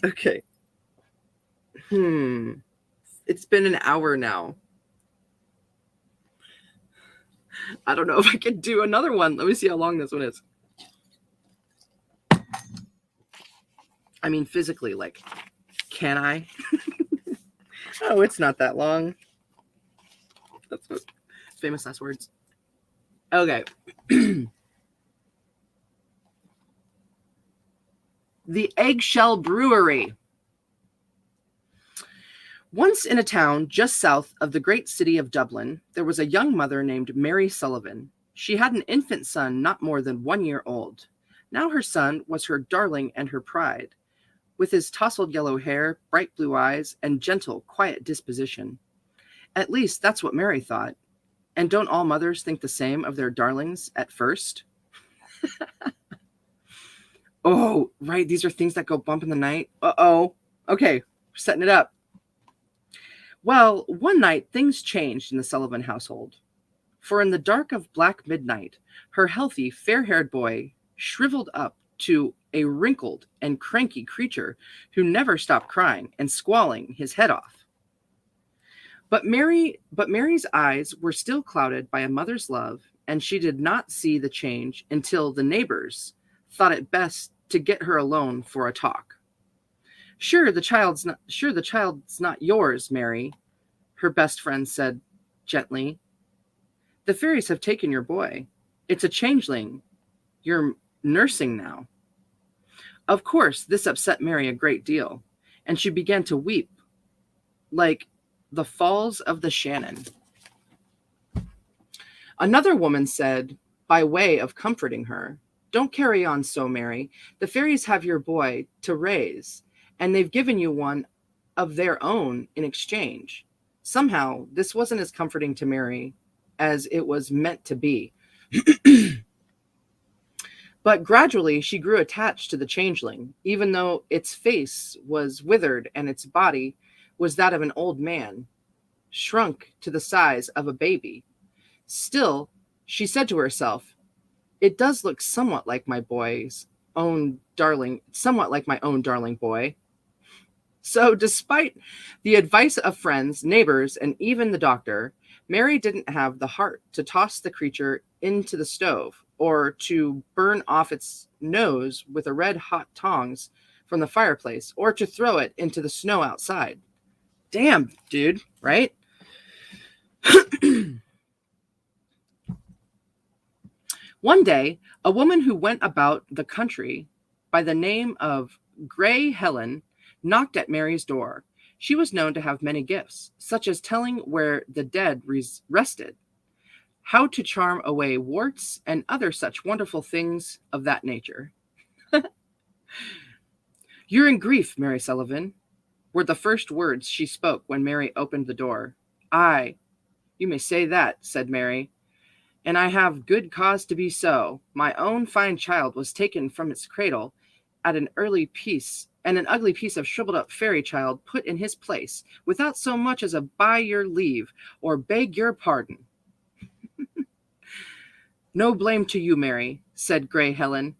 Okay. It's been an hour now. I don't know if I can do another one. Let me see how long this one is. I mean, physically, like, can I? Oh, it's not that long. That's what famous last words. Okay. The Eggshell Brewery. Once in a town just south of the great city of Dublin, there was a young mother named Mary Sullivan. She had an infant son not more than 1 year old. Now her son was her darling and her pride, with his tousled yellow hair, bright blue eyes, and gentle, quiet disposition. At least that's what Mary thought. And don't all mothers think the same of their darlings at first? Oh, right. These are things that go bump in the night. Uh-oh. Okay, we're setting it up. Well, one night things changed in the Sullivan household. For in the dark of black midnight, her healthy, fair-haired boy shriveled up to a wrinkled and cranky creature who never stopped crying and squalling his head off. But Mary's eyes were still clouded by a mother's love, and she did not see the change until the neighbors thought it best to get her alone for a talk. Sure, the child's not yours, Mary, her best friend said gently. The fairies have taken your boy. It's a changeling. You're nursing now. Of course, this upset Mary a great deal, and she began to weep like the falls of the Shannon. Another woman said, by way of comforting her, "Don't carry on so, Mary. The fairies have your boy to raise, and they've given you one of their own in exchange." Somehow, this wasn't as comforting to Mary as it was meant to be. But gradually, she grew attached to the changeling, even though its face was withered and its body was that of an old man, shrunk to the size of a baby. Still, she said to herself, "It does look somewhat like my own darling boy." So, despite the advice of friends, neighbors, and even the doctor, Mary didn't have the heart to toss the creature into the stove or to burn off its nose with a red-hot tongs from the fireplace or to throw it into the snow outside. Damn, dude, right? One day, a woman who went about the country by the name of Grey Helen knocked at Mary's door. She was known to have many gifts, such as telling where the dead rested, how to charm away warts, and other such wonderful things of that nature. You're in grief, Mary Sullivan, were the first words she spoke when Mary opened the door. Aye, you may say that, said Mary, and I have good cause to be so. My own fine child was taken from its cradle at an early piece, and an ugly piece of shriveled up fairy child put in his place, without so much as a by your leave, or beg your pardon. No blame to you, Mary, said Grey Helen.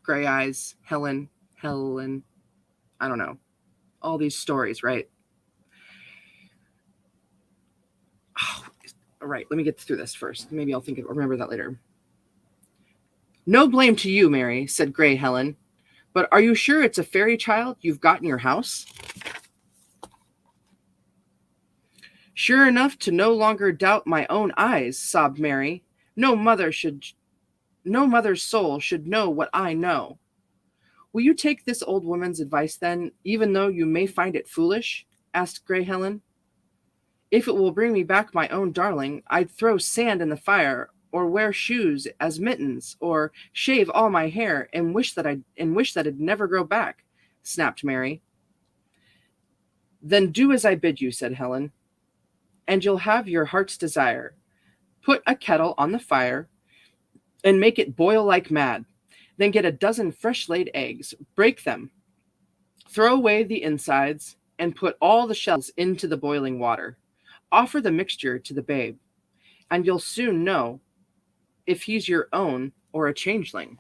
Gray eyes, Helen, I don't know. All these stories, right? Oh, all right, let me get through this first. Maybe I'll remember that later. No blame to you, Mary, said Grey Helen. But are you sure it's a fairy child you've got in your house? Sure enough to no longer doubt my own eyes, sobbed Mary. No mother's soul should know what I know. Will you take this old woman's advice then, even though you may find it foolish? Asked Grey Helen. If it will bring me back my own darling, I'd throw sand in the fire, or wear shoes as mittens, or shave all my hair and wish that it'd never grow back, snapped Mary. Then do as I bid you, said Helen, and you'll have your heart's desire. Put a kettle on the fire and make it boil like mad. Then get a dozen fresh-laid eggs, break them, throw away the insides, and put all the shells into the boiling water. Offer the mixture to the babe, and you'll soon know if he's your own or a changeling.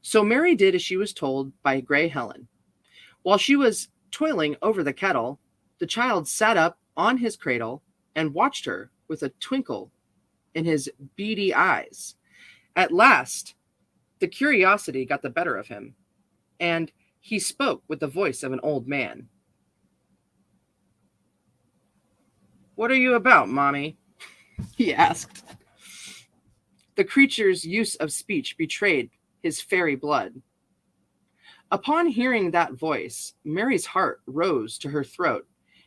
So Mary did as she was told by Grey Helen. While she was toiling over the kettle, the child sat up on his cradle and watched her with a twinkle in his beady eyes. At last, the curiosity got the better of him, and he spoke with the voice of an old man. What are you about, Mommy? He asked. The creature's use of speech betrayed his fairy blood. Upon hearing that voice, Mary's heart rose to her throat,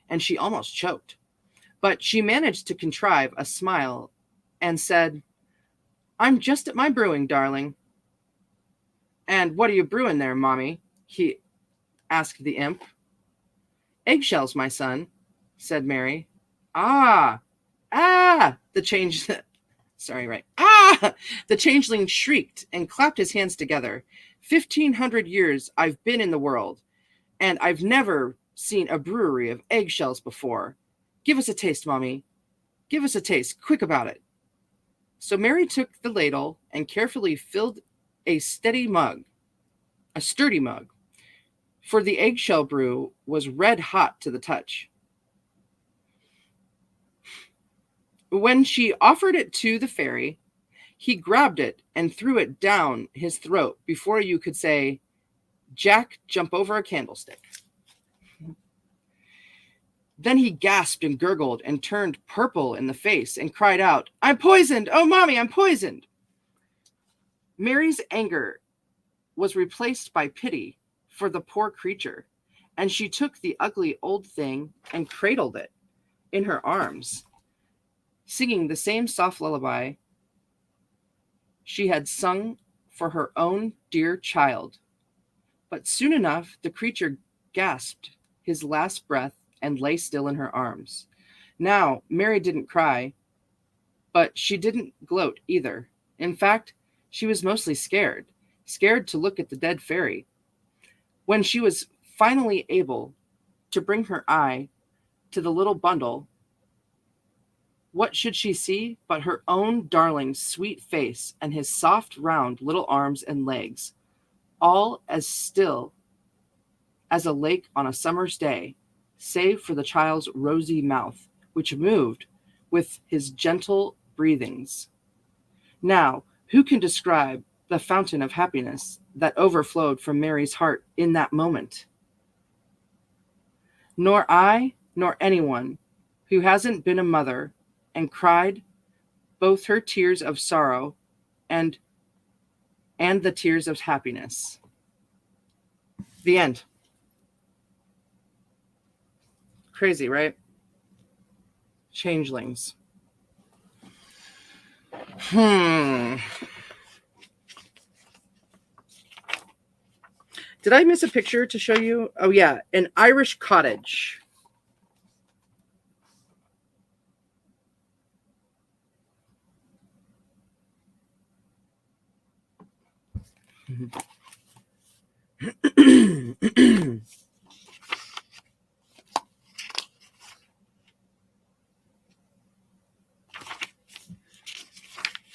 and she almost choked. But she managed to contrive a smile and said, I'm just at my brewing, darling. And what are you brewing there, Mommy? He asked the imp. Eggshells, my son, said Mary. Ah, the changeling shrieked and clapped his hands together. 1,500 years I've been in the world, and I've never seen a brewery of eggshells before. Give us a taste, Mommy. Give us a taste. Quick about it. So Mary took the ladle and carefully filled a sturdy mug, for the eggshell brew was red hot to the touch. When she offered it to the fairy, he grabbed it and threw it down his throat before you could say, Jack, jump over a candlestick. Then he gasped and gurgled and turned purple in the face and cried out, I'm poisoned! Oh, Mommy, I'm poisoned! Mary's anger was replaced by pity for the poor creature, and she took the ugly old thing and cradled it in her arms, singing the same soft lullaby she had sung for her own dear child. But soon enough, the creature gasped his last breath and lay still in her arms. Now, Mary didn't cry, but she didn't gloat either. In fact, she was mostly scared to look at the dead fairy. When she was finally able to bring her eye to the little bundle, what should she see but her own darling's sweet face and his soft, round little arms and legs, all as still as a lake on a summer's day, save for the child's rosy mouth, which moved with his gentle breathings. Now, who can describe the fountain of happiness that overflowed from Mary's heart in that moment? Nor I, nor anyone who hasn't been a mother and cried both her tears of sorrow and the tears of happiness. The end. Crazy, right? Changelings. Did I miss a picture to show you? Oh, yeah. An Irish cottage.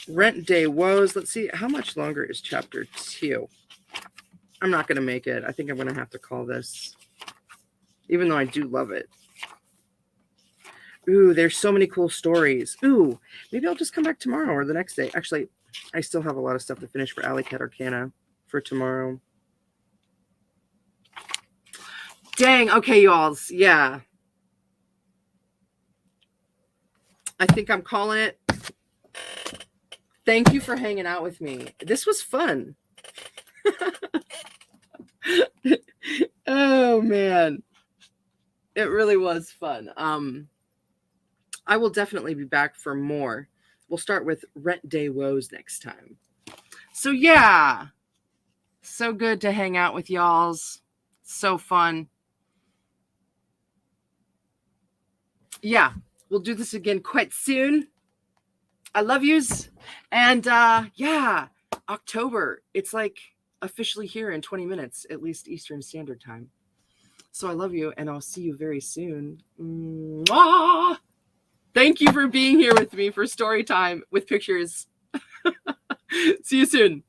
Rent day woes. Let's see. How much longer is chapter 2? I'm not going to make it. I think I'm going to have to call this. Even though I do love it. Ooh, there's so many cool stories. Ooh, maybe I'll just come back tomorrow or the next day. Actually, I still have a lot of stuff to finish for Alley Cat Arcana for tomorrow. Dang. Okay, y'all. Yeah. I think I'm calling it. Thank you for hanging out with me. This was fun. Oh, man. It really was fun. I will definitely be back for more. We'll start with Rent Day Woes next time. So, yeah. So good to hang out with y'alls. So fun. Yeah. We'll do this again quite soon. I love yous. And yeah, October. It's like officially here in 20 minutes, at least Eastern Standard Time. So I love you, and I'll see you very soon. Mwah! Thank you for being here with me for story time with pictures. See you soon.